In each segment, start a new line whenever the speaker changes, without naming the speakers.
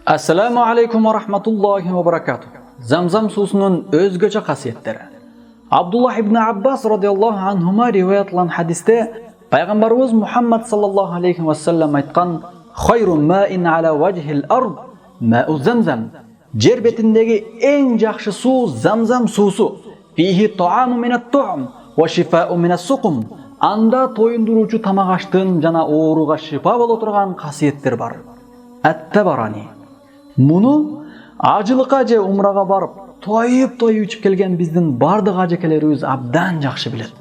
Assalamu alaikum wa rahmatullahi wa barakatuh. Zamzam susunun özgöçe kasiyetleri. Abdullah ibn Abbas radıyallahu anhuma rivayetlan hadiste Peygamberimiz Muhammed sallallahu aleyhi ve sellem aytkan "Hayrun ma'in ala vajhil ard ma'u zamzam." Jer betindegi en жақсы su Zamzam susu. Fihi ta'amu minat tu'am wa shifa'u minas suqum. Анда тоюндуруучу тамак аштын жана ооруга шифа боло турган касиеттер бар. Ат-Табарани. Муну ажылыкка же умрага барып, тоюп ичип келген биздин бардык ажекелерибиз абдан жакшы билет.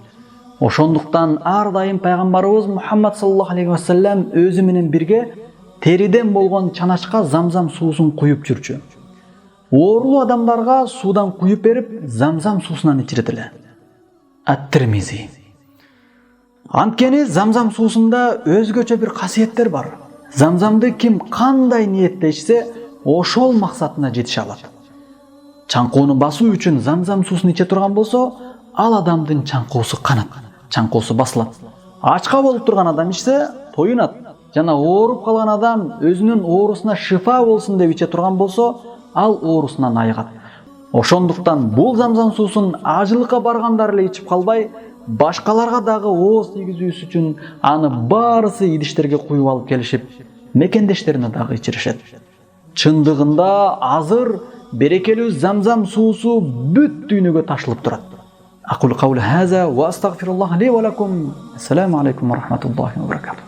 Ошондуктан ар дайым пайгамбарыбыз Мухаммад саллаллаху алейхи ва саллям өзү менен бирге териден болгон чаначка Замзам суусун куюп жүрчү. Оорулуу адамдарга суудан куюп берип, Замзам суусунан ичирет эле. Ат-Тирмизи. Анткени Замзам суусунда өзгөчө бир касиеттер бар. Замзамды ким кандай ниетте ичсе, ошол максатына жетише алат. Чаңкоону басуу үчүн Замзам суусун иче турган болсо, ал адамдын чаңкоосу канат, чаңкоосу басылат. Ачка болуп турган адам ичсе, тоюнат. Жана ооруп калган адам өзүнүн оорусуна шифа болсун деп иче турган болсо, ал оорусунан айыгат. Ошондуктан бул Замзам суусун ажылыкка баргандар эле ичип калбай, башкаларга дагы ооз тийгизүүсү үчүн аны баарысы идиштерге куюп алып келишип, мекендештерине дагы ичиришет. Чындыгында азыр берекелүү Замзам суусу бүт дүйнөгө ташылып турат. Aqulu qawli hadha wa astaghfirullah li wa lakum. Assalamu alaykum wa rahmatullahi wa barakatuh.